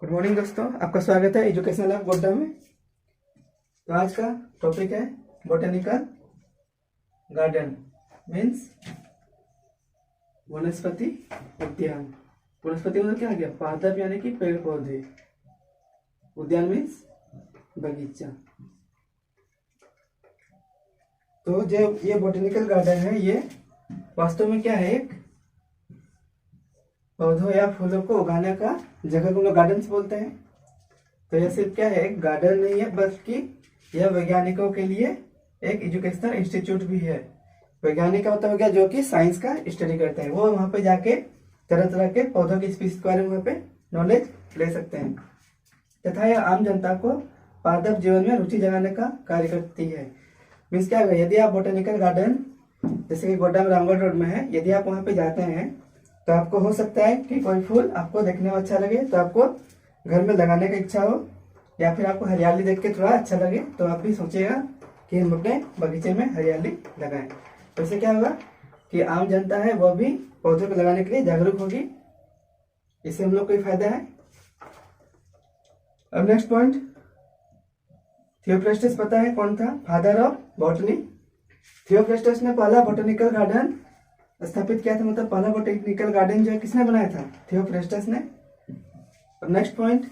Good morning दोस्तों, आपका स्वागत है एजुकेशनल लैब गोड्डा में। तो आज का टॉपिक है बोटेनिकल गार्डन मीन्स वनस्पति उद्यान। वनस्पति मतलब क्या आ गया? पादप यानी कि पेड़ पौधे। उद्यान मीन्स बगीचा। तो जो ये बोटेनिकल गार्डन है ये वास्तव में क्या है? एक पौधों या फूलों को उगाने का जगह को हम लोग गार्डन बोलते हैं। तो यह सिर्फ क्या है, एक गार्डन नहीं है, बल्कि यह वैज्ञानिकों के लिए एक एजुकेशनल इंस्टीट्यूट भी है। वैज्ञानिक का मतलब क्या, जो कि साइंस का स्टडी करते हैं। वो वहाँ पे जाके तरह तरह के पौधों की स्पीशीज के बारे में वहाँ पे नॉलेज ले सकते हैं तथा यह आम जनता को पादप जीवन में रुचि जगाने का कार्य करती है। मीन्स क्या है, यदि आप बोटेनिकल गार्डन जैसे कि गोड्डा में रामगढ़ रोड में है, यदि आप वहाँ पे जाते हैं तो आपको हो सकता है कि कोई फूल आपको देखने में अच्छा लगे तो आपको घर में लगाने का इच्छा हो, या फिर आपको हरियाली देख के थोड़ा अच्छा लगे तो आप भी सोचेगा कि हम अपने बगीचे में हरियाली लगाएं। तो इससे क्या होगा कि आम जनता है वो भी पौधों को लगाने के लिए जागरूक होगी। इससे हम लोग को फायदा है। अब नेक्स्ट पॉइंट, थियोफ्रास्टस पता है कौन था? Father of botany. थियोफ्रास्टस ने पहला बोटेनिकल गार्डन स्थापित किया था, मतलब पहला बोटेनिकल गार्डन जो है किसने बनाया था? थियोफ्रास्टस ने। और नेक्स्ट पॉइंट,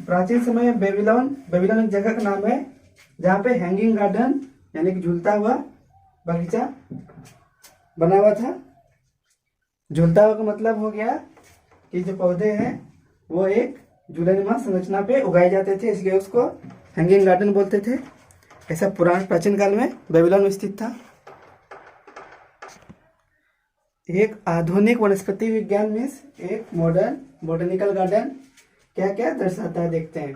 प्राचीन समय में बेबीलोन एक जगह का नाम है जहाँ पे हैंगिंग गार्डन यानी कि झूलता हुआ बगीचा बना हुआ था। झूलता हुआ का मतलब हो गया कि जो पौधे हैं वो एक झूलेनुमा संरचना पे उगाए जाते थे, इसलिए उसको हैंगिंग गार्डन बोलते थे। ऐसा प्राचीन काल में बेबीलोन में स्थित था। एक आधुनिक वनस्पति विज्ञान में एक मॉडर्न बोटेनिकल गार्डन क्या क्या दर्शाता है, देखते हैं।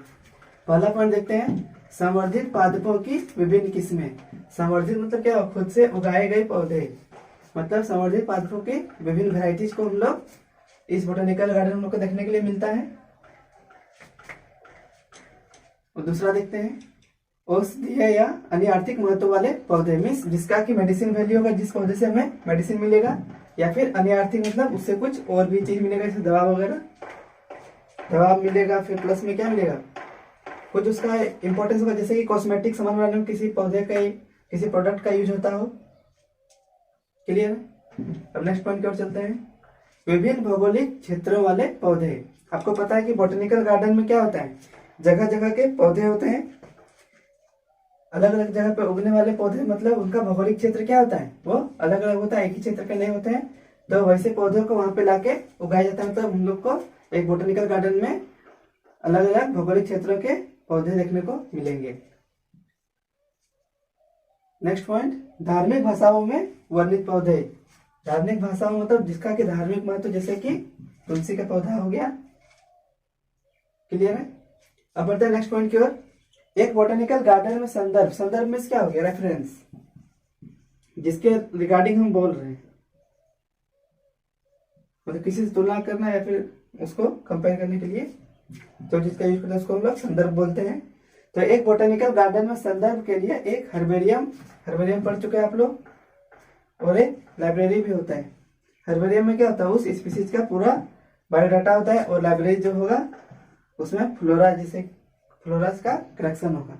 पहला पॉइंट देखते हैं, संवर्धित पादपों की विभिन्न किस्में। संवर्धित मतलब क्या? खुद से उगाए गए पौधे, मतलब संवर्धित पादपों की विभिन्न वेराइटीज को हम लोग इस बोटेनिकल गार्डन हम लोग को देखने के लिए मिलता है। और दूसरा देखते हैं, औषधीय या अन्य आर्थिक महत्व वाले पौधे, मीन्स जिसका की मेडिसिन वैल्यू होगा, जिस पौधे से हमें मेडिसिन मिलेगा, या फिर अन्य आर्थिक मतलब उससे कुछ और भी चीज मिलेगा, जैसे दवा वगैरह, दवा मिलेगा। फिर प्लस में क्या मिलेगा, कुछ उसका इंपॉर्टेंस होगा, जैसे कि कॉस्मेटिक सामान बनाने में किसी पौधे का किसी प्रोडक्ट का यूज होता हो। क्लियर? अब नेक्स्ट पॉइंट की ओर चलते हैं, विभिन्न भौगोलिक क्षेत्रों वाले पौधे। आपको पता है कि बोटेनिकल गार्डन में क्या होता है, जगह जगह के पौधे होते हैं, अलग अलग जगह पे उगने वाले पौधे, मतलब उनका भौगोलिक क्षेत्र क्या होता है, वो अलग अलग होता है, एक ही क्षेत्र के नहीं होते हैं। तो वैसे पौधों को वहां पे लाके उगाया जाता है, मतलब हम लोग को एक बोटेनिकल गार्डन में अलग अलग भौगोलिक क्षेत्रों के पौधे देखने को मिलेंगे। नेक्स्ट पॉइंट, धार्मिक भाषाओं में वर्णित पौधे। धार्मिक भाषाओं मतलब जिसका कि धार्मिक महत्व, जैसे कि तुलसी का पौधा हो गया। क्लियर है? अब बढ़ते हैं नेक्स्ट पॉइंट की ओर। एक बोटेनिकल गार्डन में संदर्भ में क्या हो गया? रेफरेंस, जिसके रिगार्डिंग हम बोल रहे हैं, मतलब किसी से तुलना करना या फिर उसको कंपेयर करने के लिए तो जिसका यूज करते हैं उसको हम लोग संदर्भ बोलते हैं। तो एक बोटेनिकल गार्डन में संदर्भ के लिए एक हर्बेरियम पढ़ चुके हैं आप लोग, और एक लाइब्रेरी भी होता है। हर्बेरियम में क्या होता है, उस स्पीसीज का पूरा बायोडाटा होता है, और लाइब्रेरी जो होगा उसमें फ्लोरा, जिसे फ्लोरास का कलेक्शन होगा।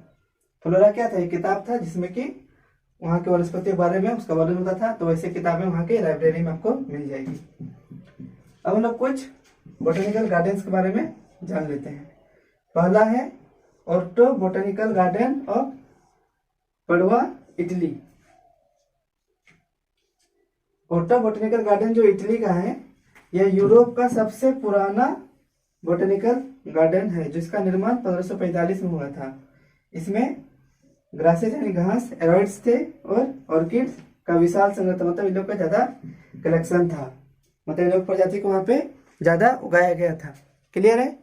फ्लोरा क्या था? एक किताब था जिसमें कि वहाँ के वनस्पति के बारे में उसका वर्णन होता था। तो वैसे किताबें वहाँ के लाइब्रेरी में आपको मिल जाएगी। अब हम लोग कुछ बोटेनिकल गार्डन्स के बारे में जान लेते हैं। पहला है ऑर्टो बोटेनिकल गार्डन ऑफ पडुआ, इटली। ऑर्टो बोटेनिकल गार्डन जो इटली का है, यह यूरोप का सबसे पुराना बोटेनिकल गार्डन है, जिसका निर्माण 1545 में हुआ था। इसमें ग्रासेस यानी घास, एरोइड्स थे, और ऑर्किड्स का विशाल संग्रह था, मतलब इन लोग का ज्यादा कलेक्शन था, मतलब इन लोग प्रजाति को वहां पे ज्यादा उगाया गया था। क्लियर है?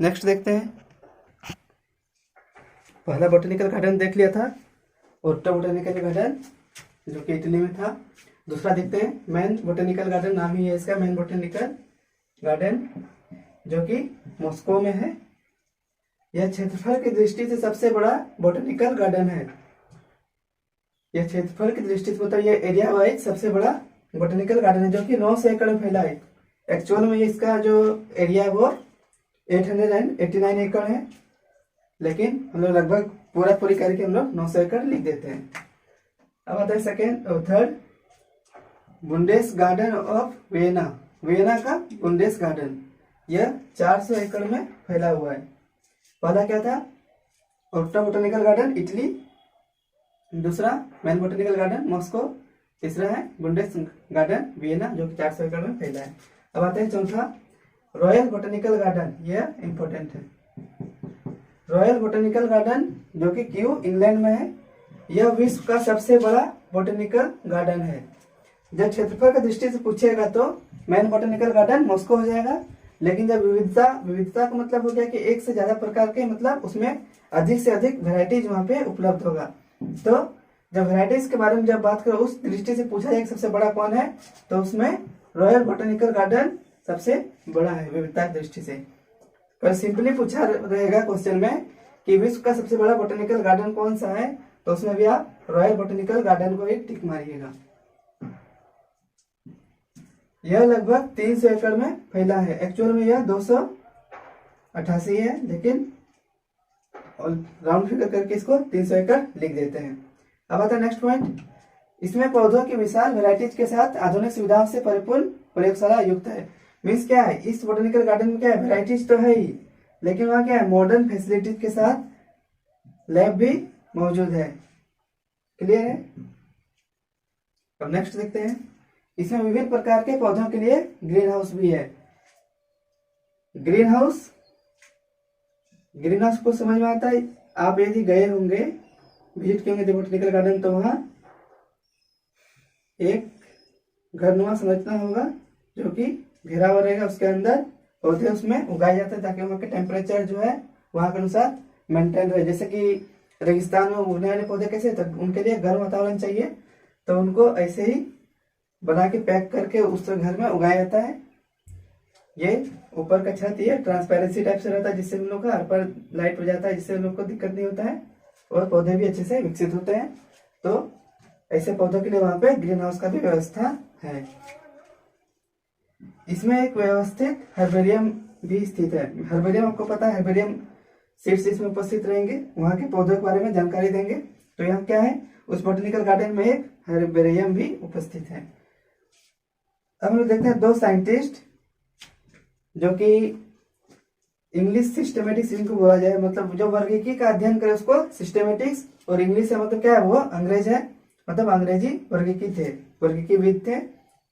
नेक्स्ट देखते हैं, पहला बोटेनिकल गार्डन देख लिया था, ओर्टो बोटेनिकल गार्डन जो कि इटली में था। दूसरा देखते हैं, मैन बोटेनिकल गार्डन, नाम ही है इसका, मैन बोटेनिकल गार्डन, जो कि मॉस्को में है। यह क्षेत्रफल की दृष्टि से सबसे बड़ा बोटेनिकल गार्डन है। यह क्षेत्रफल की दृष्टि से मतलब यह एरिया वाइज सबसे बड़ा बोटेनिकल गार्डन है, जो कि 900 एकड़ में फैला है। एक्चुअल में इसका जो एरिया है वो 889 एकड़ है, लेकिन हम लोग लगभग पूरी करके हम लोग 900 एकड़ लिख देते हैं। अब आता है सेकेंड और third, Bundes garden of Vienna, Vienna का बुंडेस गार्डन, यह 400 एकड़ में फैला हुआ है। पहला क्या था, ओर्टा बोटेनिकल गार्डन इटली, दूसरा मैन बोटेनिकल गार्डन मॉस्को, तीसरा है बुंडेस गार्डन वियना जो कि 400 एकड़ में फैला है। अब आते हैं चौथा, रॉयल बोटेनिकल गार्डन, यह इंपॉर्टेंट है। रॉयल बोटेनिकल गार्डन जो कि क्यू इंग्लैंड में है, यह विश्व का सबसे बड़ा बोटेनिकल गार्डन है। जब क्षेत्रफल की दृष्टि से पूछेगा तो मैन बोटेनिकल गार्डन मॉस्को हो जाएगा, लेकिन जब विविधता का मतलब हो गया कि एक से ज्यादा प्रकार के, मतलब उसमें अधिक से अधिक वेराइटीज वहाँ पे उपलब्ध होगा। तो जब वेराइटीज के बारे में जब बात करो उस दृष्टि से पूछा जाए सबसे बड़ा कौन है, तो उसमें रॉयल बोटेनिकल गार्डन सबसे बड़ा है विविधता की दृष्टि से। पर सिंपली पूछा रहेगा क्वेश्चन में कि विश्व का सबसे बड़ा बोटेनिकल गार्डन कौन सा है, तो उसमें भी आप रॉयल बोटेनिकल गार्डन को एक टिक मारिएगा। यह लगभग 300 एकड़ में फैला है, एक्चुअल में यह 288 है, लेकिन राउंड फिगर करके इसको 300 एकड़ लिख देते हैं। अब आता है नेक्स्ट पॉइंट, इसमें पौधों की विशाल वैरायटीज के साथ आधुनिक सुविधाओं से परिपूर्ण प्रयोगशाला युक्त है। मीन्स क्या है, इस बोटेनिकल गार्डन में क्या है, वैरायटीज तो है ही, लेकिन वहाँ क्या है, मॉडर्न फैसिलिटीज के साथ लैब भी मौजूद है। क्लियर है। अब नेक्स्ट देखते हैं, इसमें विभिन्न प्रकार के पौधों के लिए ग्रीन हाउस भी है। ग्रीन हाउस को समझ में आता है, आप यदि गए होंगे विजिट किए होंगे बोटेनिकल गार्डन, तो वहां एक घरनुमा संरचना होगा जो कि घेरा हुआ रहेगा, उसके अंदर पौधे उसमें उगाए जाते हैं ताकि वहाँ के टेम्परेचर जो है वहाँ के अनुसार मेंटेन रहे। जैसे कि रेगिस्तान में उगने वाले पौधे कैसे, तो उनके लिए गर्म वातावरण चाहिए, तो उनको ऐसे ही बना के पैक करके उस घर में उगाया जाता है। ये ऊपर का छत ये ट्रांसपेरेंसी टाइप से रहता है, जिससे उन लोग का हर पर लाइट हो जाता है, जिससे उन लोग को दिक्कत नहीं होता है और पौधे भी अच्छे से विकसित होते हैं। तो ऐसे पौधों के लिए वहां पे ग्रीन हाउस का भी व्यवस्था है। इसमें एक व्यवस्थित हर्बेरियम भी स्थित है। हर्बेरियम आपको पता है, हर्बेरियम सीड्स इसमें उपस्थित रहेंगे, वहां के पौधों के बारे में जानकारी देंगे। तो यहाँ क्या है, उस बोटेनिकल गार्डन में एक हर्बेरियम भी उपस्थित है। अब हम लोग देखते हैं दो साइंटिस्ट जो कि इंग्लिश सिस्टमेटिक्स इनको बोला जाए, मतलब जो वर्गीकी का अध्ययन करे उसको सिस्टमेटिक्स, और इंग्लिश से मतलब क्या है, वो अंग्रेज है, मतलब अंग्रेजी वर्गीकीविद थे।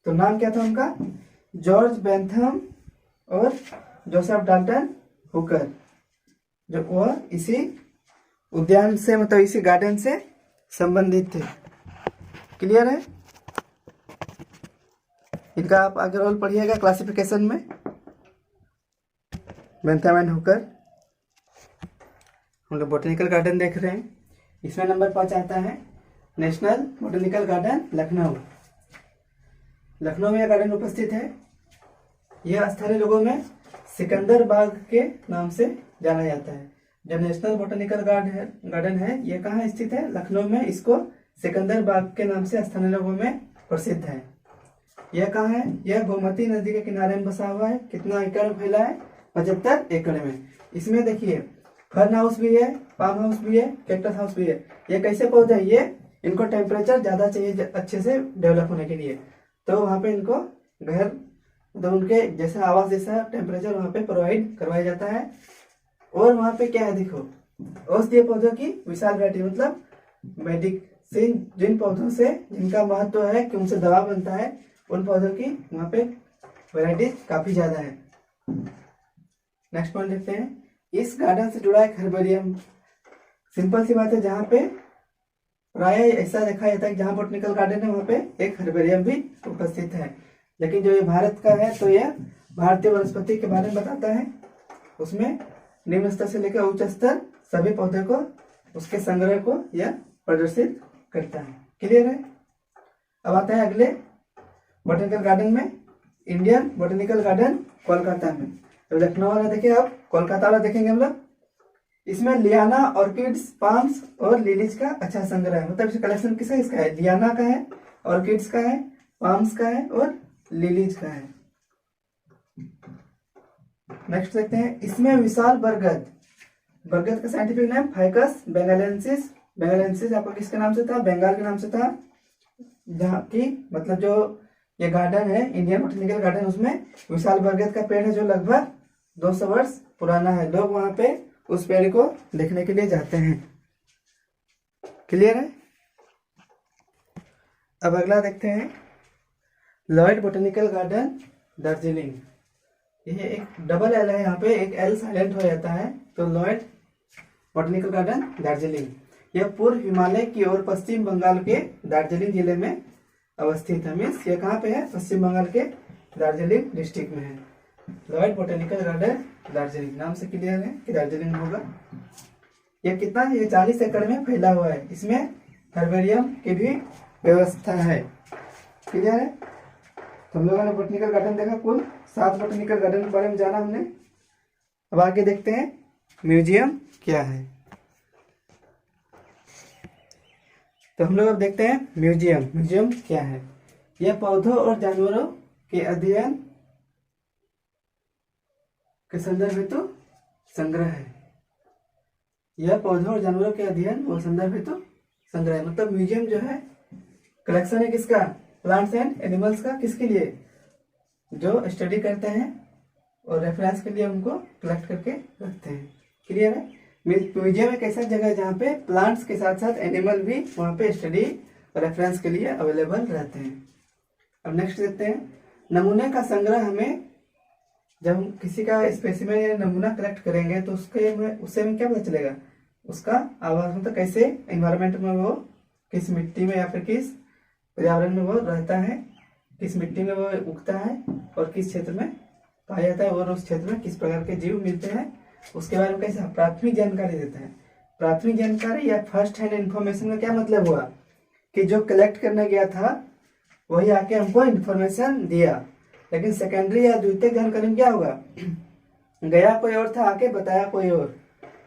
तो नाम क्या था उनका, जॉर्ज बेंथम और जोसेफ डाल्टन हुकर, जो वह इसी उद्यान से मतलब इसी गार्डन से संबंधित थे। क्लियर है। इनका आप आगे रोल पढ़िएगा क्लासिफिकेशन में, बेंथम एंड हुकर। हम लोग बोटेनिकल गार्डन देख रहे हैं। इसमें नंबर 5 आता है national botanical garden Lucknow. Lucknow में यह गार्डन उपस्थित है। यह स्थानीय लोगों में सिकंदर बाग के नाम से जाना जाता है। जो नेशनल बोटेनिकल गार्डन है ये कहाँ स्थित है, लखनऊ में। इसको सिकंदर बाग के नाम से स्थानीय लोगों में प्रसिद्ध है। यह कहाँ है, यह गोमती नदी के किनारे में बसा हुआ है। कितना एकड़ में फैला है, 75 एकड़ में। इसमें देखिए फर्न हाउस भी है, पाम हाउस भी है, कैक्टस हाउस भी है। ये कैसे पौधे हैं, ये इनको टेम्परेचर ज्यादा चाहिए अच्छे से डेवलप होने के लिए, तो वहाँ पे इनको घर मतलब उनके जैसा आवास जैसा टेम्परेचर वहाँ पे प्रोवाइड करवाया जाता है। और वहाँ पे क्या है, देखो औषधीय पौधों की विशाल वैरायटी, मतलब मेडिसिन, जिन पौधों से जिनका महत्व है कि उनसे दवा बनता है, उन पौधों की वहाँ पे वैरायटी काफी ज्यादा है। नेक्स्ट पॉइंट देखते हैं, इस गार्डन से जुड़ा एक हर्बेरियम। सिंपल सी बात है, जहाँ पे प्राय ऐसा देखा जाता है कि जहाँ बोटेनिकल गार्डन है वहाँ पे एक हर्बेरियम भी उपस्थित है। लेकिन जो ये भारत का है तो यह भारतीय वनस्पति के बारे में बताता है। उसमें निम्न स्तर से लेकर उच्च स्तर सभी पौधे को, उसके संग्रह को यह प्रदर्शित करता है। क्लियर है। अब आता है अगले बोटेनिकल गार्डन में, इंडियन बोटेनिकल गार्डन कोलकाता में। तो लखनऊ वाला देखिए, आप कोलकाता वाला देखेंगे हम लोग। इसमें लियाना, ऑर्किड्स, पाम्स और लिलीज का अच्छा संग्रह है। मतलब कलेक्शन किसका, इसका है, लियाना का है, ऑर्किड्स का है, पाम्स का है और लिलीज का है। नेक्स्ट देखते हैं, इसमें विशाल बरगद, बरगद का scientific name ficus benghalensis. Benghalensis आपका किसके नाम से था? बंगाल के नाम से था। जहाँ की मतलब जो ये गार्डन है इंडियन बोटेनिकल गार्डन, उसमें विशाल बरगद का पेड़ है जो लगभग 200 वर्ष पुराना है। लोग वहां पे उस पेड़ को देखने के लिए जाते हैं। क्लियर है? अब अगला देखते हैं, लॉयड बोटेनिकल गार्डन दार्जिलिंग। ये एक डबल एल है, यहाँ पे एक एल साइलेंट हो जाता है, तो लॉयड बोटेनिकल गार्डन दार्जिलिंग। यह पूर्व हिमालय की ओर पश्चिम बंगाल के दार्जिलिंग जिले में अवस्थित है। मीन्स ये कहाँ पे है? पश्चिम बंगाल के दार्जिलिंग डिस्ट्रिक्ट में है। लॉयड बोटेनिकल गार्डन दार्जिलिंग, नाम से क्लियर है कि दार्जिलिंग में होगा। ये कितना है? ये 40 एकड़ में फैला हुआ है। इसमें हर्बेरियम की भी व्यवस्था है। क्लियर है? तो हम लोगों ने बोटेनिकल गार्डन देखा, कुल 7 बोटेनिकल गार्डन के बारे में जाना हमने। अब आगे देखते हैं म्यूजियम क्या है। तो हम लोग अब देखते हैं म्यूजियम। म्यूजियम क्या है? यह पौधों और जानवरों के अध्ययन के संदर्भ हेतु संग्रह है। यह पौधों और जानवरों के अध्ययन और संदर्भ हेतु संग्रह है। मतलब म्यूजियम जो है कलेक्शन है किसका? प्लांट्स एंड एनिमल्स का। किसके लिए? जो स्टडी करते हैं और रेफरेंस के लिए उनको कलेक्ट करके रखते हैं। क्लियर है? म्यूजियम एक ऐसा जगह है जहाँ पे प्लांट्स के साथ साथ एनिमल भी वहाँ पे स्टडी और रेफरेंस के लिए अवेलेबल रहते हैं। अब नेक्स्ट देखते हैं, नमूने का संग्रह। हमें जब हम किसी का स्पेसिमेन या नमूना कलेक्ट करेंगे तो उससे हमें क्या पता चलेगा? उसका आवास, मतलब कैसे एनवायरमेंट में वो, किस मिट्टी में या फिर किस पर्यावरण में वो रहता है, किस मिट्टी में वो उगता है और किस क्षेत्र में पाया जाता है और उस क्षेत्र में किस प्रकार के जीव मिलते हैं, उसके बारे में कैसे प्राथमिक जानकारी देता है। प्राथमिक जानकारी या फर्स्ट हैंड इन्फॉर्मेशन का क्या मतलब हुआ कि जो कलेक्ट करने गया था वही आके हमको इन्फॉर्मेशन दिया। लेकिन सेकेंडरी या द्वितीय जानकारी में क्या होगा? गया कोई और था, आके बताया कोई और,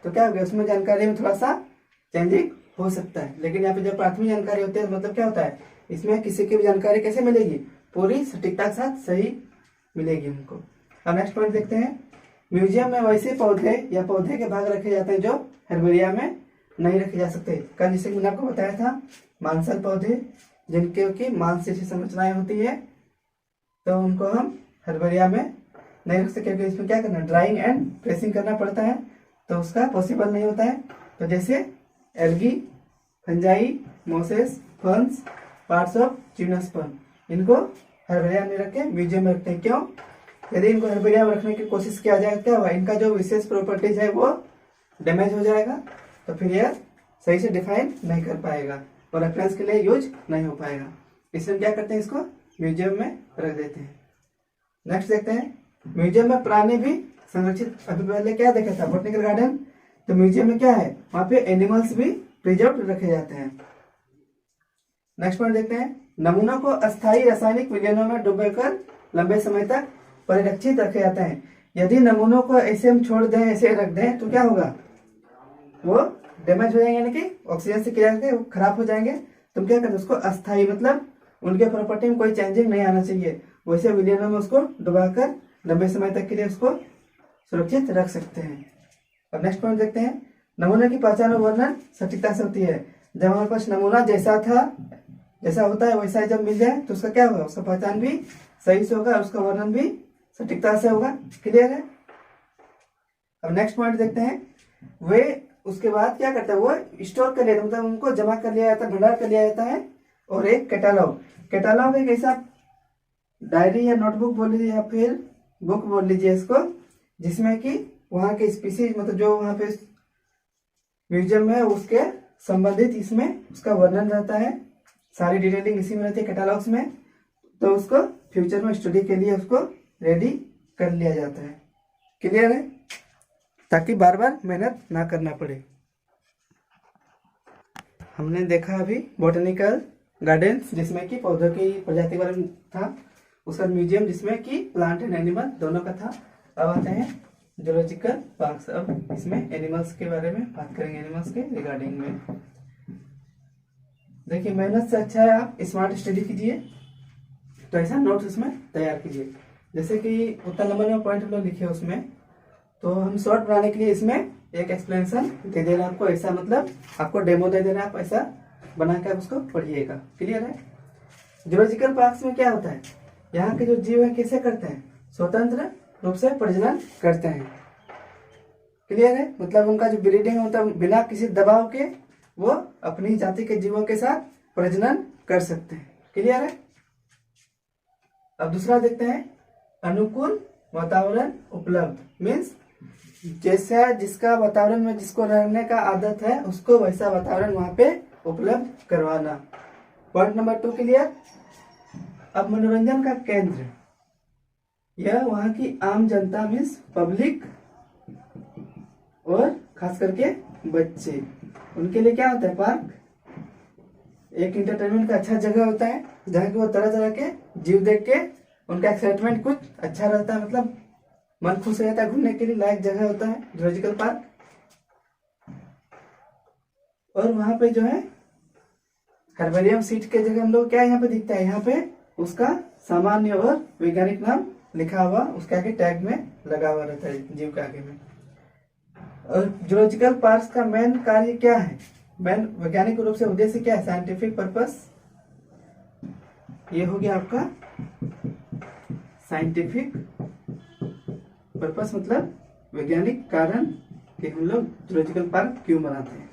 तो क्या हो गया? उसमें जानकारी में थोड़ा सा चेंजिंग हो सकता है। लेकिन यहाँ पे जब प्राथमिक जानकारी होती है मतलब क्या होता है? इसमें किसी की भी जानकारी कैसे मिलेगी? पूरी सटीकता के साथ सही मिलेगी हमको। अब नेक्स्ट पॉइंट देखते हैं, म्यूजियम में वैसे पौधे या पौधे के भाग रखे जाते हैं जो हर्बेरिया में नहीं रखे जा सकते। कल जैसे मैंने आपको बताया था, मांसल पौधे जिनके की मांस जैसी संरचनाएं होती है, तो उनको हम हर्बेरिया में नहीं रख सकते क्योंकि इसमें क्या करना, ड्राइंग एंड प्रेसिंग करना पड़ता है, तो उसका पॉसिबल नहीं होता है। तो जैसे algae, fungi, Moses, ferns, parts of gymnosperm, इनको हर्बेरिया में रख के म्यूजियम में रखते हैं। क्यों? यदि इनको हर्बेरिया में रखने की कोशिश किया जाए क्या होगा? इनका जो विशेष प्रॉपर्टीज है वो डैमेज हो जाएगा, तो फिर यह सही से डिफाइन नहीं कर पाएगा और रेफरेंस के लिए यूज नहीं हो पाएगा। इसलिए क्या करते हैं, इसको म्यूजियम में रख देते हैं। नेक्स्ट देखते हैं, म्यूजियम में प्राणी भी संरक्षित। अभी पहले क्या देखा था? बोटेनिकल गार्डन, तो म्यूजियम में क्या है? वहां पे एनिमल्स भी प्रिजर्व रखे जाते हैं। नेक्स्ट पॉइंट देखते हैं, नमूनों को अस्थायी रासायनिक विलयनों में डुबोकर लंबे समय तक परिरक्षित रखे जाते हैं। यदि नमूनों को ऐसे हम छोड़ दें, ऐसे रख दें, तो क्या होगा? वो डैमेज हो जाएंगे, यानी कि ऑक्सीजन से क्रिया करके वो खराब हो जाएंगे। तो क्या करते हैं? उसको अस्थायी, मतलब उनके प्रॉपर्टी में कोई चेंजिंग नहीं आना चाहिए, वैसे विलयनों में उसको डुबाकर लंबे समय तक के लिए उसको सुरक्षित रख सकते हैं। और नेक्स्ट पॉइंट देखते हैं, नमूने की पहचान और वर्णन सटीकता से होती है। जब हमारे पास नमूना जैसा होता है वैसा जब मिल जाए तो उसका क्या होगा? उसका पहचान भी सही से होगा और उसका वर्णन भी सटीकता से होगा। क्लियर है? अब नेक्स्ट पॉइंट देखते हैं, वे उसके बाद क्या करते हैं? वो स्टोर कर लेते, मतलब उनको जमा कर लिया जाता है, भंडार कर लिया जाता है। और एक कैटालॉग एक ऐसा डायरी या नोटबुक बोल लीजिए या फिर बुक बोल लीजिए इसको, जिसमें कि वहाँ के स्पीसीज, मतलब जो वहाँ पे म्यूजियम में उसके संबंधित इसमें उसका वर्णन रहता है, सारी डिटेलिंग इसी में रहती है कैटालॉग्स में। तो उसको फ्यूचर में स्टडी के लिए उसको रेडी कर लिया जाता है। क्लियर है? ताकि बार बार मेहनत ना करना पड़े। हमने देखा अभी बोटेनिकल गार्डन्स जिसमें कि पौधों की प्रजाति के बारे में था, उसका म्यूजियम जिसमें कि प्लांट एंड एनिमल दोनों का था। अब आते हैं जूलॉजिकल पार्क्स। अब इसमें एनिमल्स के बारे में बात करेंगे, एनिमल्स के रिगार्डिंग में। देखिए, मेहनत से अच्छा है आप स्मार्ट स्टडी कीजिए, तो ऐसा नोट्स उसमें तैयार कीजिए। जैसे कि उतना लंबा लंबा पॉइंट हम लोग लिखे उसमें, तो हम शॉर्ट बनाने के लिए इसमें एक एक्सप्लेनेशन दे देना आपको, ऐसा मतलब आपको डेमो दे देना, आप ऐसा बना के आप उसको पढ़िएगा। क्लियर है? जूलॉजिकल पार्क्स में क्या होता है, यहाँ के जो जीव है कैसे करते हैं, स्वतंत्र रूप से प्रजनन करते हैं। क्लियर है? मतलब उनका जो ब्रीडिंग है मतलब बिना किसी दबाव के वो अपनी जाति के जीवों के साथ प्रजनन कर सकते हैं। क्लियर है? अब दूसरा देखते हैं, अनुकूल वातावरण उपलब्ध, मीन्स जैसा जिसका वातावरण में जिसको रहने का आदत है उसको वैसा वातावरण वहां पे उपलब्ध करवाना। Point number 2 clear. अब मनोरंजन का केंद्र, यह वहां की आम जनता मीन्स पब्लिक और खास करके बच्चे, उनके लिए क्या होता है, पार्क एक इंटरटेनमेंट का अच्छा जगह होता है जहाँ की वो तरह तरह के जीव देख के उनका एक्साइटमेंट कुछ अच्छा रहता है, मतलब मन खुश हो जाता है, घूमने के लिए लायक जगह होता है जूलॉजिकल पार्क। और वहां पे जो है हर्बेरियम सीट के जगह हम लोग क्या यहाँ पे दिखता है, यहाँ पे उसका सामान्य और वैज्ञानिक नाम लिखा हुआ उसके आगे टैग में लगा हुआ रहता है जीव के आगे में। और जूलॉजिकल पार्क का मेन कार्य क्या है, मेन वैज्ञानिक रूप से उद्देश्य क्या है, साइंटिफिक पर्पस, ये हो गया आपका साइंटिफिक पर्पस, मतलब वैज्ञानिक कारण कि हम लोग जूलॉजिकल पार्क क्यों बनाते हैं,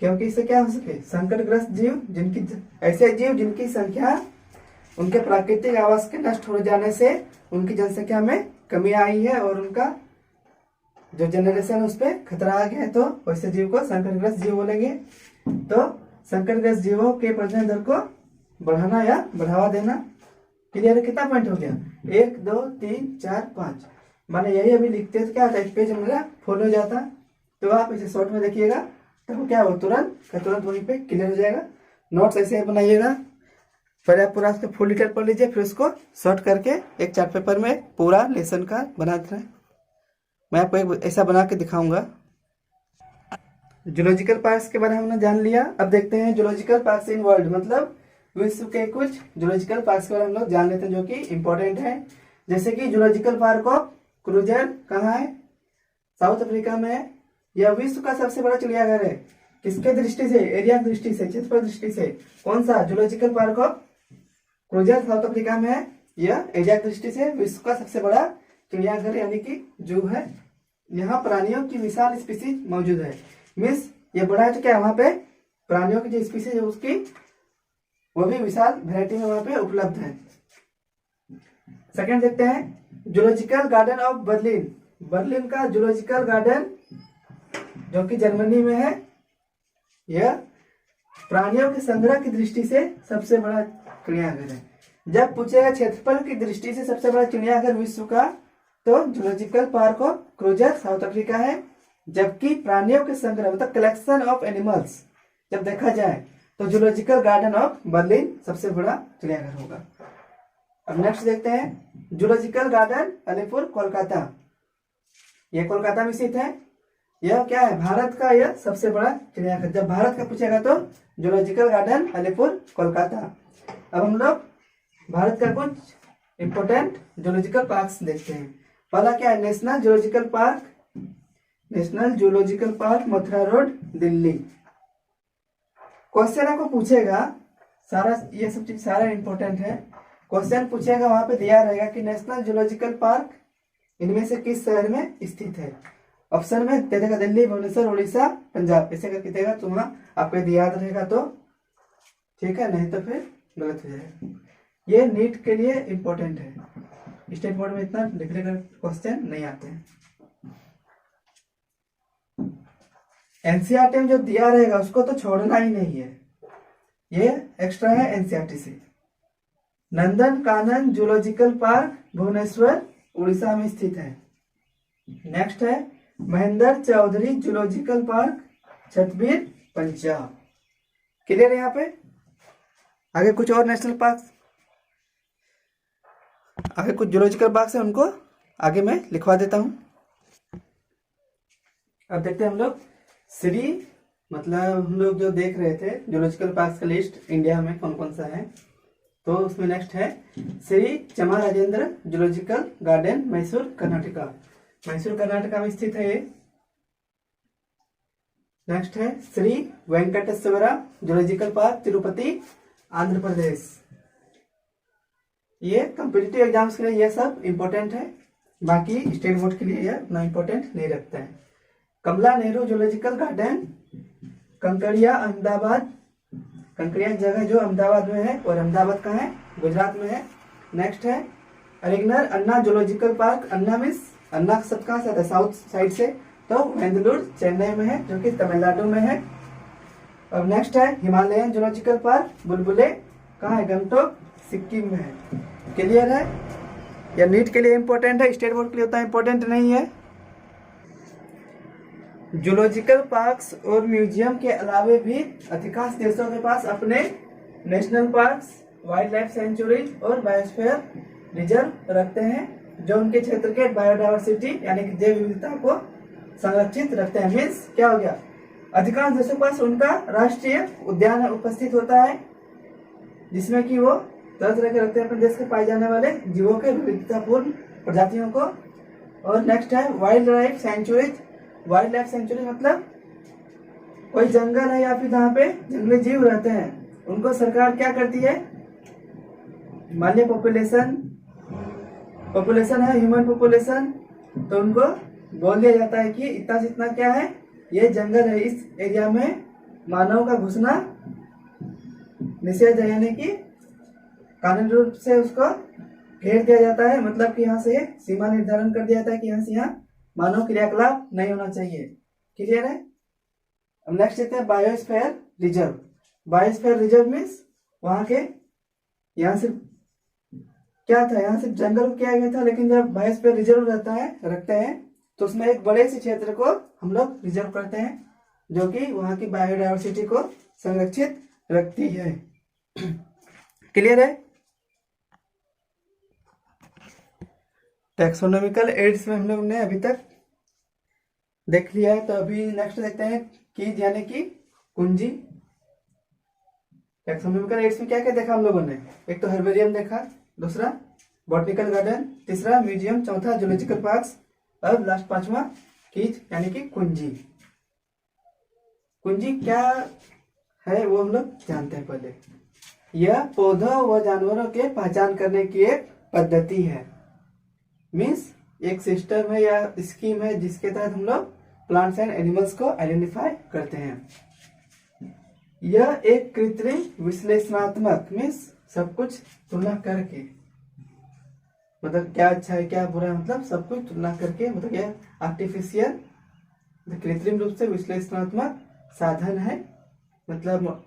क्योंकि इससे क्या हो सके, संकटग्रस्त जीव जिनकी ऐसे जीव जिनकी संख्या उनके प्राकृतिक आवास के नष्ट हो जाने से उनकी जनसंख्या में कमी आई है और उनका जो जनरेशन उस पर खतरा आ गया है, तो वैसे जीव को संकटग्रस्त जीव बोलेंगे। तो संकटग्रस्त जीवों के प्रजनन दर को बढ़ाना या बढ़ावा देना। क्लियर है? कितना पॉइंट हो गया, 1 2 3 4 5, माने यही अभी लिखते तो क्या होता है, एक पेज मेरा फुल हो जाता, तो आप इसे शॉर्ट में देखिएगा तो क्या हो, तुरंत वहीं पे क्लियर हो जाएगा। नोट्स ऐसे ही बनाइएगा, पहले आप पूरा उसका फुल डिटेल पढ़ लीजिए, फिर उसको शॉर्ट करके एक चार्ट पेपर में पूरा लेसन का बना देना है। मैं आपको एक ऐसा बना के दिखाऊंगा। जूलॉजिकल पार्क्स के बारे में हमने जान लिया, अब देखते हैं जूलॉजिकल पार्क्स इन वर्ल्ड, मतलब विश्व के कुछ जूलॉजिकल पार्क्स के बारे में हम लोग जान लेते हैं जो कि इंपॉर्टेंट है। जैसे कि जूलॉजिकल पार्क ऑफ क्रूजर कहाँ है, साउथ अफ्रीका में है। यह विश्व का सबसे बड़ा चिड़ियाघर है, किसके दृष्टि से, एरिया की दृष्टि से, क्षेत्र दृष्टि से। कौन सा, zoological park of cruiser south Africa में है। यह एरिया की दृष्टि से विश्व का सबसे बड़ा चिड़ियाघर यानी कि जू है। यहाँ प्राणियों की विशाल स्पीसीज मौजूद है, मीन्स ये बड़ा है तो क्या वहाँ पे प्राणियों की जो स्पीसीज है उसकी वो भी विशाल वैरायटी में वहाँ पे उपलब्ध है। सेकंड देखते हैं zoological garden of Berlin, Berlin का जूलॉजिकल गार्डन जो कि जर्मनी में है, यह प्राणियों के संग्रह की दृष्टि से सबसे बड़ा चिड़ियाघर है। जब पूछेगा क्षेत्रफल की दृष्टि से सबसे बड़ा चिड़ियाघर विश्व का, तो zoological park of cruiser south Africa है। जबकि प्राणियों के संग्रह मतलब कलेक्शन ऑफ एनिमल्स जब देखा जाए तो जूलॉजिकल गार्डन ऑफ बर्लिन सबसे बड़ा चिड़ियाघर होगा। अब नेक्स्ट देखते हैं जूलॉजिकल गार्डन अलीपुर कोलकाता, यह कोलकाता में स्थित है। यह क्या है, भारत का यह सबसे बड़ा चिड़ियाघर। जब भारत का पूछेगा तो जूलॉजिकल गार्डन अलीपुर कोलकाता। अब हम लोग भारत का कुछ इंपोर्टेंट जूलॉजिकल पार्क्स देखते हैं। पहला क्या है, national zoological park, national zoological park Mathura road Delhi. Question आपको पूछेगा, सारा ये सब चीज सारा इंपॉर्टेंट है। क्वेश्चन पूछेगा वहां पे दिया रहेगा कि नेशनल जूलॉजिकल पार्क इनमें से किस शहर में स्थित है। ऑप्शन में दे देगा दिल्ली, भुवनेश्वर, उड़ीसा, पंजाब, ऐसे करके देगा। तो वहां आपको यदि याद रहेगा तो ठीक है, नहीं तो फिर गलत हो जाएगा। ये नीट के लिए इंपॉर्टेंट है, स्टेट बोर्ड में इतना लिखने का क्वेश्चन नहीं आते हैं। एनसीईआरटी में जो दिया रहेगा उसको तो छोड़ना ही नहीं है, ये एक्स्ट्रा है एनसीईआरटी से। नंदन कानन जूलॉजिकल पार्क भुवनेश्वर उड़ीसा में स्थित है। नेक्स्ट है Mahendra Chaudhary zoological park Chhatbir Punjab. Clear है यहाँ पे। आगे कुछ और नेशनल पार्क, आगे कुछ जूलॉजिकल पार्क है उनको आगे मैं लिखवा देता हूँ। अब देखते हैं हम लोग श्री, मतलब हम लोग जो देख रहे थे जूलॉजिकल पार्क का लिस्ट इंडिया में कौन कौन सा है, तो उसमें नेक्स्ट है श्री चमा राजेंद्र जूलॉजिकल गार्डन मैसूर कर्नाटका। मैसूर कर्नाटका में स्थित है ये। नेक्स्ट है श्री वेंकटेश्वरा जूलॉजिकल पार्क, तिरुपति, आंध्र प्रदेश। ये कॉम्पिटिटिव एग्जाम्स के लिए ये सब इंपॉर्टेंट है, बाकी स्टेट बोर्ड के लिए ये उतना इंपॉर्टेंट नहीं रखता है। कमला नेहरू जूलॉजिकल गार्डन, कंकड़िया, अहमदाबाद। कंकड़िया जगह जो अहमदाबाद में है और अहमदाबाद का है, गुजरात में है। नेक्स्ट है अलिग्नर अन्ना जूलॉजिकल पार्क। अन्ना मीन्स अन्ना शब्द कहाँ से आता है? साउथ साइड से, तो वेंगलूर चेन्नई में है, जो कि तमिलनाडु में है। और नेक्स्ट है हिमालयन जूलॉजिकल पार्क, बुलबुले, कहाँ है? गंगटोक, सिक्किम में है। क्लियर है? या नीट के लिए इंपॉर्टेंट है, स्टेट बोर्ड के लिए उतना इंपॉर्टेंट नहीं है। जूलॉजिकल पार्क्स और म्यूजियम के अलावे भी अधिकांश देशों के पास अपने national parks, wild life sanctuary और बायोस्फीयर रिजर्व रखते हैं, जो उनके क्षेत्र के बायोडायवर्सिटी यानी कि जैव विविधता को संरक्षित रखते हैं। मीन्स क्या हो गया? अधिकांश देशों के पास उनका राष्ट्रीय उद्यान उपस्थित होता है, जिसमें कि वो तरह तरह के रखते हैं अपने देश के पाए जाने वाले जीवों के विविधतापूर्ण प्रजातियों को। और नेक्स्ट है wild life sanctuary. Wild life sanctuary मतलब कोई जंगल है या फिर जहाँ पे जंगली जीव रहते हैं, उनको सरकार क्या करती है? मान लिया पॉपुलेशन है, ह्यूमन पॉपुलेशन, तो उनको बोल दिया जाता है कि इतना से इतना क्या है, ये जंगल है, इस एरिया में मानव का घुसना निषेध है, यानी कि कानूनी रूप से उसको घेर दिया जाता है। मतलब कि यहाँ से सीमा निर्धारण कर दिया जाता है कि यहाँ से यहाँ मानव क्रियाकलाप नहीं होना चाहिए। क्लियर है? अब नेक्स्ट देखते हैं biosphere reserve. Biosphere reserve means वहां के, यहाँ से क्या था, यहाँ सिर्फ जंगल को किया गया था, लेकिन जब बायोस्फीयर रिजर्व रखते हैं तो उसमें एक बड़े से क्षेत्र को हम लोग रिजर्व करते हैं, जो कि वहां की बायोडायवर्सिटी को संरक्षित रखती है। क्लियर है? टैक्सोनॉमिकल एड्स में हम लोग ने अभी तक देख लिया है, तो अभी नेक्स्ट देखते हैं कीज यानी कि कुंजी। टैक्सोनॉमिकल एड्स में क्या क्या देखा हम लोगों ने? एक तो हर्बेरियम देखा, दूसरा बॉटनिकल गार्डन, तीसरा म्यूजियम, चौथा जूलॉजिकल पार्क्स, अब लास्ट पांचवा कीज यानी कि कुंजी। कुंजी क्या है वो हम लोग जानते हैं पहले। यह पौधों व जानवरों के पहचान करने की एक पद्धति है। मीन्स एक सिस्टम है या स्कीम है जिसके तहत हम लोग प्लांट्स एंड एनिमल्स को आइडेंटिफाई करते हैं। यह एक कृत्रिम विश्लेषणात्मक, मीन्स सब कुछ तुलना करके, मतलब क्या अच्छा है क्या बुरा है, मतलब सब कुछ तुलना करके, मतलब यह आर्टिफिशियल कृत्रिम रूप से विश्लेषणात्मक साधन है, मतलब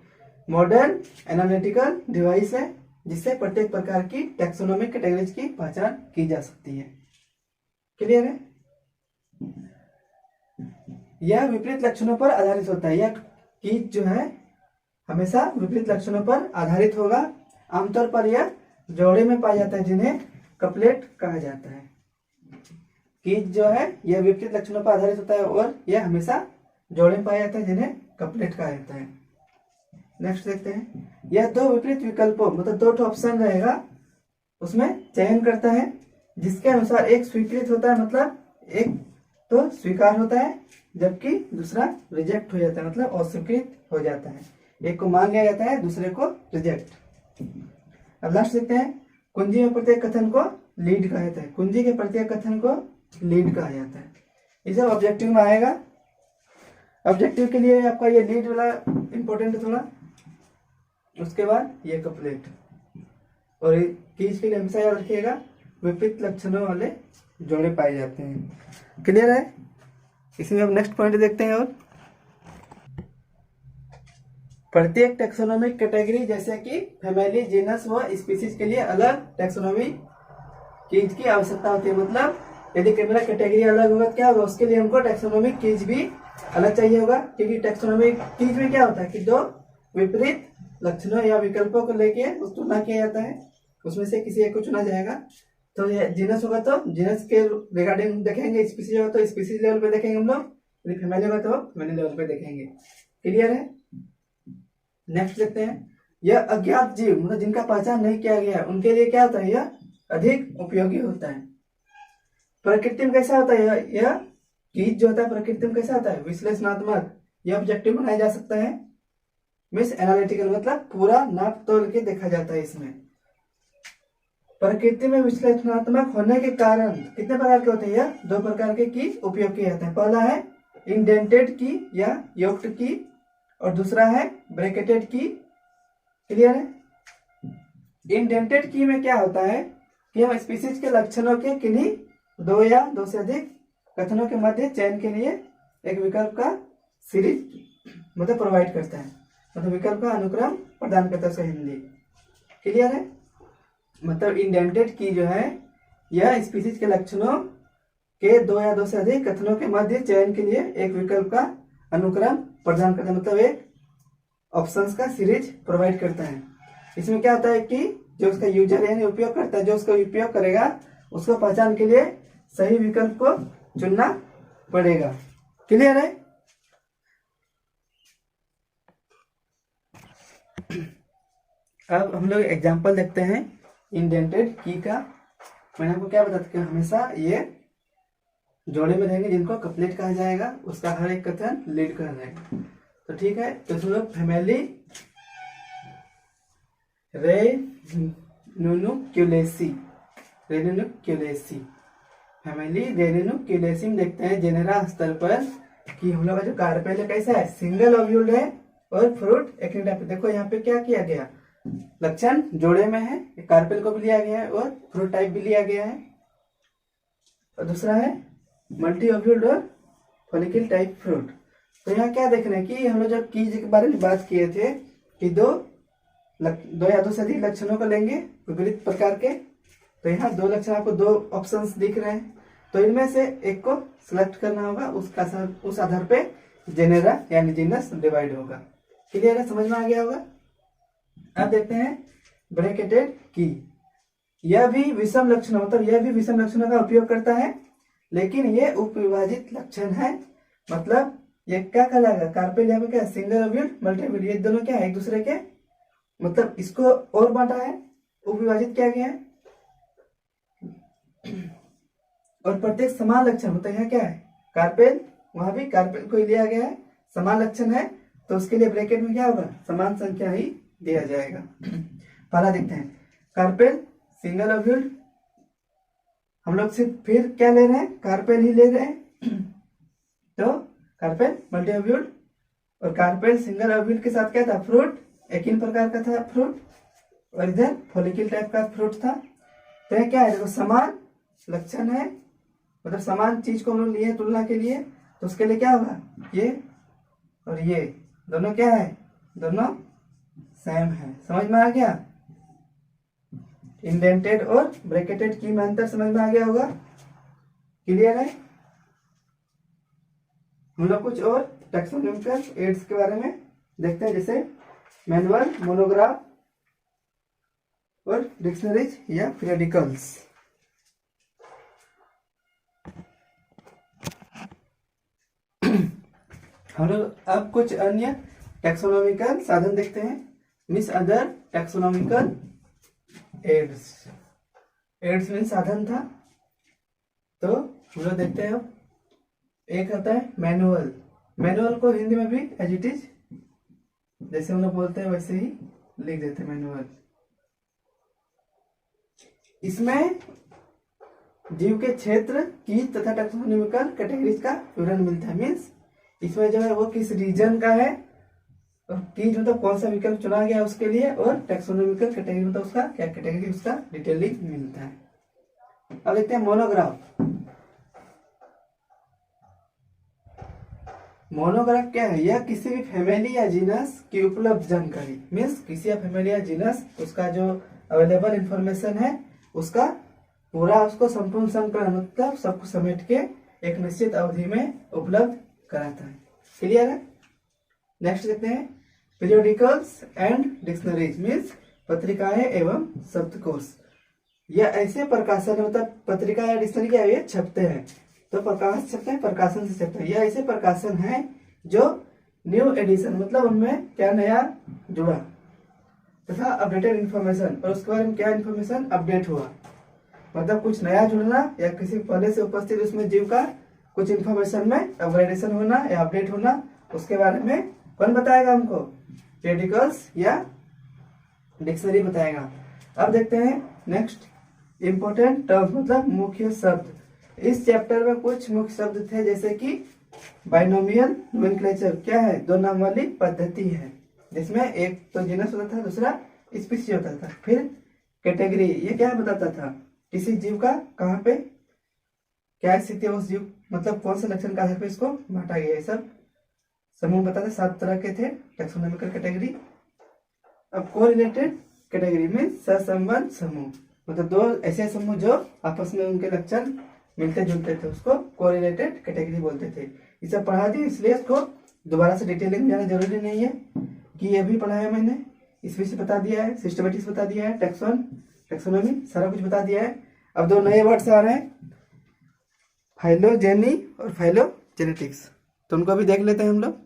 मॉडर्न एनालिटिकल डिवाइस है, जिससे प्रत्येक प्रकार की टैक्सोनॉमिक कैटेगरीज की पहचान की जा सकती है। क्लियर है? यह विपरीत लक्षणों पर आधारित होता है। यह कीज जो है हमेशा विपरीत लक्षणों पर आधारित होगा। आमतौर पर यह जोड़े में पाया जाता है, जिन्हें कपलेट कहा जाता है। कीज जो है यह विपरीत लक्षणों पर आधारित होता है और यह हमेशा जोड़े में पाया जाता है, जिन्हें कपलेट कहा जाता है। नेक्स्ट देखते हैं, यह दो विपरीत विकल्पों, मतलब दो ऑप्शन रहेगा, उसमें चयन करता है, जिसके अनुसार एक स्वीकृत होता है, मतलब एक तो स्वीकार होता है, जबकि दूसरा रिजेक्ट हो जाता है, मतलब अस्वीकृत हो जाता है। एक को मान लिया जाता है, दूसरे को रिजेक्ट। अब लास्ट देखते हैं, कुंजी में प्रत्येक कथन को लीड कहा जाता है। कुंजी के प्रत्येक कथन को लीड कहा जाता है। ये सब ऑब्जेक्टिव में आएगा। ऑब्जेक्टिव के लिए आपका ये लीड वाला इंपॉर्टेंट है थोड़ा, उसके बाद ये कपलेट, और कीज के लिए हमेशा याद रखिएगा विपरीत लक्षणों वाले जोड़े पाए जाते हैं। क्लियर है? इसमें अब नेक्स्ट पॉइंट देखते हैं। और प्रत्येक टैक्सोनॉमिक कैटेगरी जैसे कि फैमिली, जीनस व स्पीसीज के लिए अलग टैक्सोनॉमी कीज की आवश्यकता होती है। मतलब यदि कैमरा कैटेगरी अलग होगा क्या होगा, उसके लिए हमको टैक्सोनॉमिक कीज भी अलग चाहिए होगा, क्योंकि टैक्सोनॉमिक कीज में क्या होता है कि दो विपरीत लक्षणों या विकल्पों को लेके उस तुलना किया जाता है, उसमें से किसी एक को चुना जाएगा। तो ये जीनस होगा तो जीनस के रिगार्डिंग देखेंगे, स्पीसीज होगा तो स्पीसीज लेवल पे देखेंगे हम लोग, यदि फैमिली होगा तो फैमिली लेवल पे देखेंगे। क्लियर है? नेक्स्ट देखते हैं, यह अज्ञात जीव, मतलब जिनका पहचान नहीं किया गया है, उनके लिए क्या होता है, यह अधिक उपयोगी होता है। प्रकृति में कैसा होता है यह कीज जो होता है प्रकृति में कैसा होता है विश्लेषणात्मक, यह ऑब्जेक्टिव बनाया जा सकता है। मिस एनालिटिकल मतलब पूरा नाप तोल के देखा जाता है। इसमें प्रकृति में विश्लेषणात्मक होने के कारण कितने प्रकार के होते हैं, यह 2 प्रकार के की उपयोग किए जाते हैं। पहला है इंडेंटेड की या योक्ड की और दूसरा है ब्रैकेटेड की। क्लियर है? इंडेंटेड की में क्या होता है कि हम स्पीसीज के लक्षणों के किन्हीं 2 या 2 से अधिक कथनों के मध्य चयन के लिए एक विकल्प का सीरीज मतलब प्रोवाइड करता है, मतलब विकल्प का अनुक्रम प्रदान करता है हिंदी। क्लियर है? मतलब इंडेंटेड की जो है यह स्पीसीज के लक्षणों के 2 या 2 से अधिक कथनों के मध्य चयन के लिए एक विकल्प का अनुक्रम प्रदान करता है, मतलब एक ऑप्शंस का सीरीज प्रोवाइड करता है। इसमें क्या होता है कि जो उसका यूजर यानी उपयोग करता है, जो उसका उपयोग करेगा उसको पहचान के लिए सही विकल्प को चुनना पड़ेगा। क्लियर है? अब हम लोग एग्जांपल देखते हैं इंडेंटेड की का। मैंने आपको क्या बताया कि हमेशा ये जोड़े में रहेंगे जिनको कपलेट कहा जाएगा, उसका हर एक कथन लीड कहा जाएगा। तो ठीक है, तो हम लोग फैमिली रेनुनक्यूलेसी फैमिली रेनुनक्यूलेसी में देखते हैं जेनेरा स्तर पर कि हम लोग का जो कार्पेल है कैसा है, सिंगल ओव्यूल्ड है और फ्रूट एक टाइप। देखो यहाँ पे क्या किया गया, लक्षण जोड़े में है, कार्पेल को भी लिया गया है और फ्रूट टाइप भी लिया गया है। और दूसरा है मल्टी ओव्यूल्ड और फॉलिकल टाइप फ्रूट। तो यहाँ क्या देख रहे हैं कि हम लोग जब कीज के बारे में बात किए थे कि 2 या 2 से अधिक लक्षणों को लेंगे विपरीत प्रकार के, तो यहाँ 2 लक्षण आपको 2 ऑप्शंस दिख रहे हैं, तो इनमें से एक को सिलेक्ट करना होगा, उस आधार पे जेनेरा यानी जीनस डिवाइड होगा। क्लियर है? समझ में आ गया होगा। अब देखते हैं ब्रैकेटेड की। यह भी विषम लक्षणों मतलब यह भी विषम लक्षणों का उपयोग करता है, लेकिन ये उपविभाजित लक्षण है। मतलब ये क्या कहलाएगा, कार्पेल यहाँ पे क्या सिंगल ओव्यूल्ड मल्टी ओव्यूल्ड, ये दोनों क्या है एक दूसरे के, मतलब इसको और बांटा है, उपविभाजित किया गया है। और प्रत्येक समान लक्षण होता है, यहाँ क्या है कार्पेल, वहां भी कार्पेल को लिया गया है, समान लक्षण है, तो उसके लिए ब्रैकेट में क्या होगा, समान संख्या ही दिया जाएगा। पहला देखते हैं कार्पेल सिंगल ओव्यूल्ड, हम लोग सिर्फ फिर क्या ले रहे हैं, कार्पेल ही ले रहे हैं। तो कार्पेल मल्टी ओव्यूल्ड और कार्पेल सिंगल ओव्यूल्ड के साथ क्या था, फ्रूट एक ही प्रकार का था फ्रूट, और इधर फॉलिकल टाइप का फ्रूट था। तो ये क्या है, देखो समान लक्षण है, मतलब समान चीज को हम लोग लिए तुलना के लिए, तो उसके लिए क्या होगा, ये और ये दोनों क्या है, दोनों सेम है। समझ में आ गया? इंडेंटेड और ब्रैकेटेड की में अंतर समझ में आ गया होगा। क्लियर है? हम लोग कुछ और टैक्सोनॉमिकल एड्स के बारे में देखते हैं, जैसे मैनुअल, मोनोग्राफ और डिक्शनरीज या पीरियडिकल्स। हम लोग अब कुछ अन्य टैक्सोनॉमिकल साधन देखते हैं, means other taxonomical aids. Aids means साधन था, तो हम लोग देखते हैं। अब एक होता है मैनुअल, मैनुअल को हिंदी में भी एज इट इज जैसे हम लोग बोलते हैं वैसे ही लिख देते हैं मैनुअल। इसमें जीव के क्षेत्र की तथा टैक्सोनॉमिकल कैटेगरीज का विवरण मिलता है। मीन्स इसमें जो है वो किस रीजन का है, और कीज मतलब कौन सा विकल्प चुना गया उसके लिए, और टैक्सोनॉमिकल कैटेगरी मतलब उसका क्या कैटेगरी, उसका डिटेलिंग मिलता है। अब देखते हैं मोनोग्राफ। मोनोग्राफ क्या है, यह किसी भी फैमिली या जीनस की उपलब्ध जानकारी, मीन्स किसी फैमिली या जीनस उसका जो अवेलेबल इंफॉर्मेशन है उसका पूरा उसको संपूर्ण संकलन मतलब सब कुछ समेट के एक निश्चित अवधि में उपलब्ध कराता है। क्लियर है? नेक्स्ट देखते हैं पीरियोडिकल्स एंड डिक्शनरीज, मीन्स पत्रिकाएं एवं शब्दकोश। यह ऐसे प्रकाशन मतलब पत्रिका या डिक्शनरी क्या है, ये छपते हैं, तो प्रकाश छपते हैं, प्रकाशन से छपते हैं। यह ऐसे प्रकाशन है जो न्यू एडिशन मतलब उनमें क्या नया जुड़ा तथा अपडेटेड इंफॉर्मेशन, और उसके बारे में क्या इंफॉर्मेशन अपडेट हुआ, मतलब कुछ नया जुड़ना या किसी पहले से उपस्थित उसमें जीव का कुछ इंफॉर्मेशन में अपग्रेडेशन होना या अपडेट होना, उसके बारे में कौन बताएगा हमको? पेरिडिकल्स या डिक्शनरी बताएगा। अब देखते हैं नेक्स्ट इंपॉर्टेंट टर्म मतलब मुख्य शब्द। इस चैप्टर में कुछ मुख्य शब्द थे जैसे कि बाइनोमियल नोमेनक्लेचर क्या है? दो नाम वाली पद्धति है, जिसमें एक तो जीनस होता था, दूसरा स्पीशीज होता था। फिर कैटेगरी, ये क्या बताता था? किसी जीव का कहाँ पे क्या स्थिति है, उस जीव मतलब कौन से लक्षण के आधार पर इसको बांटा गया है। सब समूह बताते 7 तरह के थे टैक्सोनॉमिकल कैटेगरी। अब कोरिलेटेड कैटेगरी में सहसंबंध समूह, मतलब दो ऐसे समूह जो आपस में उनके लक्षण मिलते जुलते थे, उसको कोरिलेटेड कैटेगरी बोलते थे। ये सब पढ़ा दी, इसलिए इसको दोबारा से डिटेलिंग में जाना जरूरी नहीं है कि ये भी पढ़ा है मैंने। स्पीशीज बता दिया है, सिस्टमेटिक्स बता दिया है, टैक्सोनॉमी सारा कुछ बता दिया है। अब दो नए वर्ड्स आ रहे हैं, फाइलोजेनी और फाइलोजेनेटिक्स, तो उनको भी देख लेते हैं हम लोग।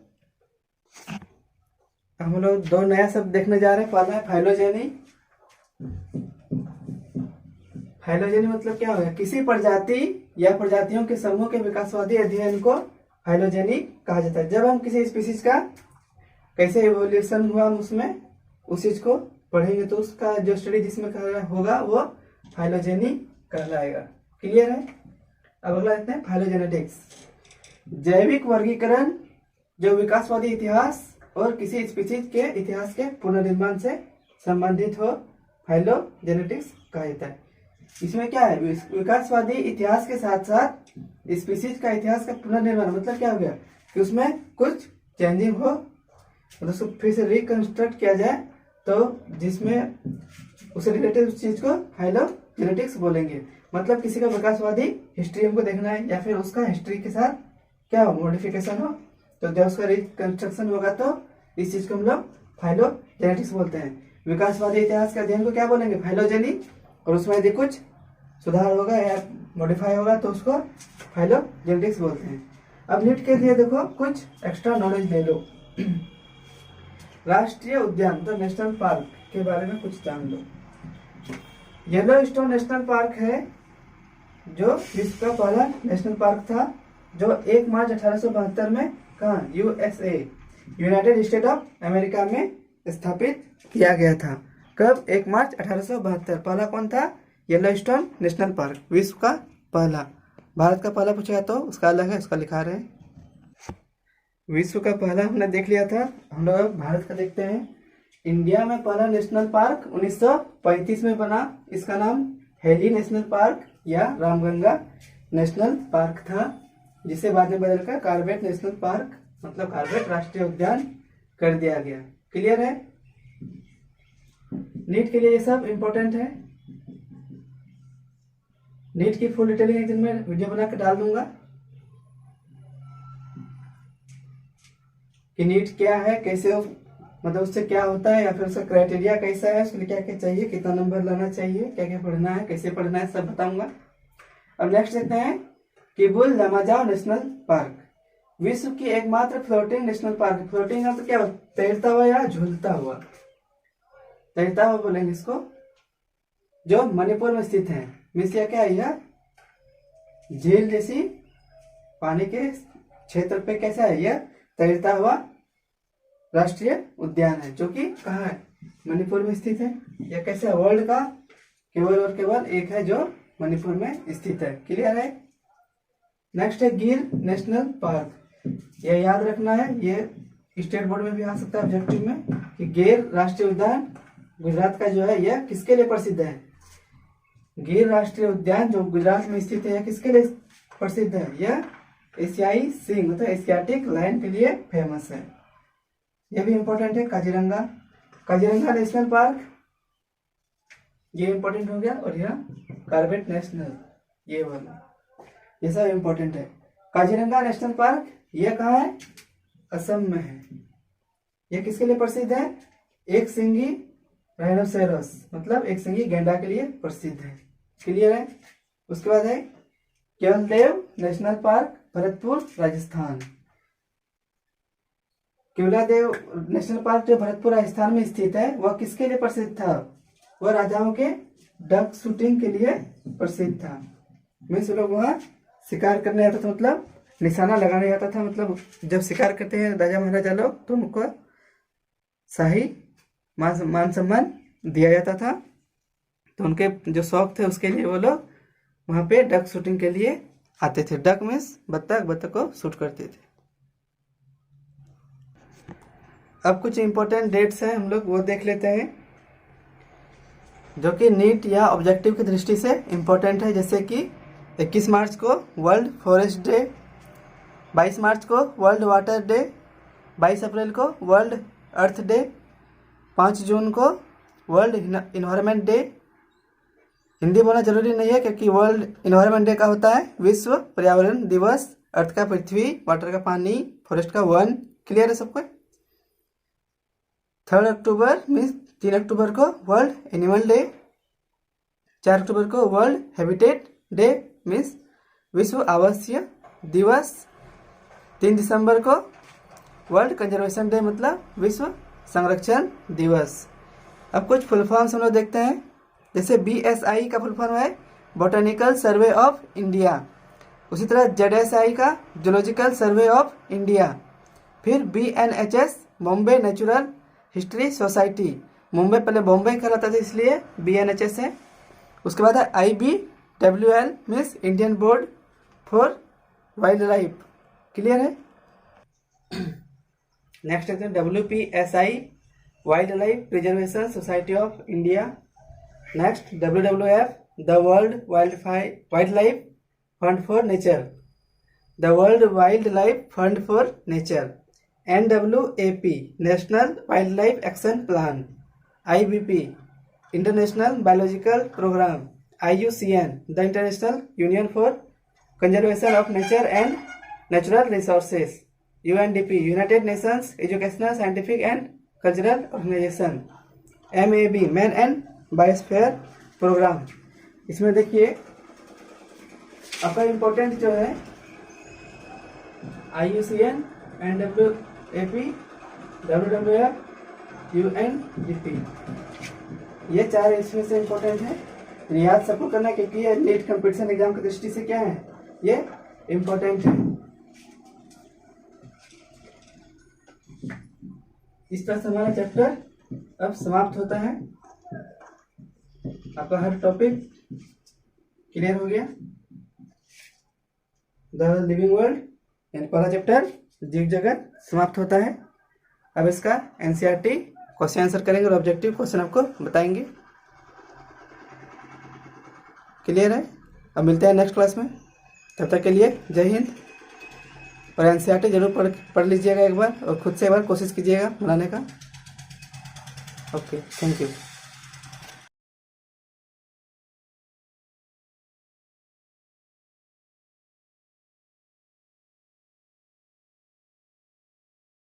हम लोग दो नया शब्द देखने जा रहे हैं। पहला है फाइलोजेनी। फाइलोजेनी मतलब क्या होगा? किसी प्रजाति या प्रजातियों के समूह के विकासवादी अध्ययन को फाइलोजेनी कहा जाता है। जब हम किसी स्पीशीज का कैसे इवोल्यूशन हुआ हम उसमें उस चीज को पढ़ेंगे तो उसका जो स्टडी जिसमें होगा वो फाइलोजेनी कहलाएगा। क्लियर है? अब अगला देखते हैं फाइलोजेनेटिक्स। जैविक वर्गीकरण जो विकासवादी इतिहास और किसी स्पीशीज के इतिहास के पुनर्निर्माण से संबंधित हो, फाइलोजेनेटिक्स कहा जाता है। इसमें क्या है? विकासवादी इतिहास के साथ साथ स्पीशीज का इतिहास का पुनर्निर्माण, मतलब क्या हो गया कि उसमें कुछ चेंजिंग हो, मतलब उसको फिर से रिकंस्ट्रक्ट किया जाए, तो जिसमें उससे रिलेटेड उस चीज को फाइलोजेनेटिक्स बोलेंगे। मतलब किसी का विकासवादी हिस्ट्री हमको देखना है या फिर उसका हिस्ट्री के साथ क्या हो, मॉडिफिकेशन हो, तो जब उसका रिकंस्ट्रक्शन होगा तो इस चीज को हम लोग फाइलोजेनेटिक्स बोलते हैं। विकासवादी इतिहास के अध्ययन को क्या बोलेंगे? फाइलोजेनी। और उसमें यदि कुछ सुधार होगा या मॉडिफाई होगा तो उसको फाइलोजेनेटिक्स बोलते हैं। अब नीट के लिए देखो कुछ एक्स्ट्रा नॉलेज ले लो। राष्ट्रीय उद्यान तो नेशनल पार्क के बारे में कुछ जान लो। येलोस्टोन नेशनल पार्क है जो विश्व का पहला नेशनल पार्क था, जो 1 मार्च 1872 में कहाँ? USA, United state of America में स्थापित किया गया था। कब? 1 मार्च 1872। पहला कौन था? येलोस्टोन नेशनल पार्क, विश्व का पहला। भारत का पहला पूछा तो उसका अलग है, उसका लिखा रहे। विश्व का पहला हमने देख लिया था, हम लोग भारत का देखते हैं। इंडिया में पहला नेशनल पार्क 1935 में बना। इसका नाम हेली नेशनल पार्क या रामगंगा नेशनल पार्क था, जिसे बाद में बदलकर कॉर्बेट नेशनल पार्क मतलब कॉर्बेट राष्ट्रीय उद्यान कर दिया गया। क्लियर है? नीट के लिए ये सब इंपॉर्टेंट है। नीट की फुल डिटेलिंग एक दिन में वीडियो बना के डाल दूंगा कि नीट क्या है, कैसे मतलब उससे क्या होता है या फिर उसका क्राइटेरिया कैसा है, उसके लिए क्या क्या चाहिए, कितना नंबर लाना चाहिए, क्या क्या पढ़ना है, कैसे पढ़ना है, सब बताऊंगा। अब नेक्स्ट देखते हैं किबुल लमाजाओ नेशनल पार्क, विश्व की एकमात्र फ्लोटिंग नेशनल पार्क। फ्लोटिंग मतलब क्या? तैरता हुआ या झूलता हुआ, तैरता हुआ बोलेंगे इसको, जो मणिपुर में स्थित है। मीन्स क्या है? यह झील जैसी पानी के क्षेत्र पे कैसा है? यह तैरता हुआ राष्ट्रीय उद्यान है, जो कि कहाँ है? मणिपुर में स्थित है। यह कैसा है? वर्ल्ड का केवल और केवल एक है जो मणिपुर में स्थित है। क्लियर है? नेक्स्ट है गिर नेशनल पार्क। यह याद रखना है, ये स्टेट बोर्ड में भी आ सकता है ऑब्जेक्टिव में कि गिर राष्ट्रीय उद्यान गुजरात का जो है यह किसके लिए प्रसिद्ध है? गिर राष्ट्रीय उद्यान जो गुजरात में स्थित है, यह किसके लिए प्रसिद्ध है? यह एशियाई सिंह मतलब एशियाटिक लायन के लिए फेमस है। यह भी इंपॉर्टेंट है। काजीरंगा, काजीरंगा नेशनल पार्क, ये इंपॉर्टेंट हो गया। और यह कॉर्बेट नेशनल, ये वाला, ये सब इंपॉर्टेंट है। काजीरंगा नेशनल पार्क यह कहाँ है? असम में है। यह किसके लिए प्रसिद्ध है? एक सिंगी राइनोसेरस मतलब एक सिंगी गैंडा के लिए प्रसिद्ध है। क्लियर है? उसके बाद है Keoladeo national park, Bharatpur Rajasthan. Keoladeo national park जो भरतपुर राजस्थान में स्थित है, वह किसके लिए प्रसिद्ध था? वह राजाओं के डक शूटिंग के लिए प्रसिद्ध था। मीन्स लोग वहाँ शिकार करने आता था, मतलब निशाना लगाने आता था, मतलब जब शिकार करते हैं राजा महाराजा लोग तो उनको शाही मान सम्मान दिया जाता था। तो उनके जो शौक थे उसके लिए वो लोग वहाँ पे डक शूटिंग के लिए आते थे। डक मीन्स बत्तख को शूट करते थे। अब कुछ इंपॉर्टेंट डेट्स हैं, हम लोग वो देख लेते हैं जो कि नीट या ऑब्जेक्टिव की दृष्टि से इम्पोर्टेंट है। जैसे कि 21 मार्च को वर्ल्ड फॉरेस्ट डे, 22 मार्च को वर्ल्ड वाटर डे, 22 अप्रैल को वर्ल्ड अर्थ डे, 5 जून को वर्ल्ड इन्वायरमेंट डे। हिंदी बोलना जरूरी नहीं है क्योंकि वर्ल्ड इन्वायरमेंट डे का होता है विश्व पर्यावरण दिवस। अर्थ का पृथ्वी, वाटर का पानी, फॉरेस्ट का वन। क्लियर है सबको? 3 अक्टूबर मीन्स 3 अक्टूबर को वर्ल्ड एनिमल डे, 4 अक्टूबर को वर्ल्ड हैबिटेट डे मीन्स विश्व आवासीय दिवस, 3 दिसंबर को वर्ल्ड कंजर्वेशन डे मतलब विश्व संरक्षण दिवस। अब कुछ फुल फॉर्म्स हम लोग देखते हैं। जैसे BSI का फुल फॉर्म है बोटेनिकल सर्वे ऑफ इंडिया, उसी तरह ZSI का जूलॉजिकल सर्वे ऑफ इंडिया, फिर BNHS Bombay natural history society, Mumbai पहले बॉम्बे कहलाता था इसलिए BNHS है। उसके बाद है IBWL means Indian board for wildlife. Clear है? नेक्स्ट है WPSI wildlife preservation society of India. Next WWF the world wildlife fund for nature, the world wildlife fund for nature. NWAP national wildlife action plan, IBP international biological programme, IUCN the international union for conservation of nature and natural resources, UNDP United Nations educational scientific and cultural organisation, MAB man and biosphere programme. इसमें देखिए आपका important जो है IUCN, NWAP, WWF, UNDP, ये 4 इसमें से important है। याद सबको करना है क्योंकि ये नीट कंपटीशन एग्जाम की दृष्टि से क्या है, ये इम्पोर्टेंट है। इस तरह से हमारा चैप्टर अब समाप्त होता है। आपका हर टॉपिक क्लियर हो गया। द लिविंग वर्ल्ड यानी पहला चैप्टर जीव जगत समाप्त होता है। अब इसका NCERT क्वेश्चन आंसर करेंगे और ऑब्जेक्टिव क्वेश्चन आपको बताएंगे। क्लियर है? अब मिलते हैं नेक्स्ट क्लास में, तब तक के लिए जय हिंद। और NCERT जरूर पढ़ लीजिएगा एक बार और खुद से एक बार कोशिश कीजिएगा बनाने का। Okay, thank you.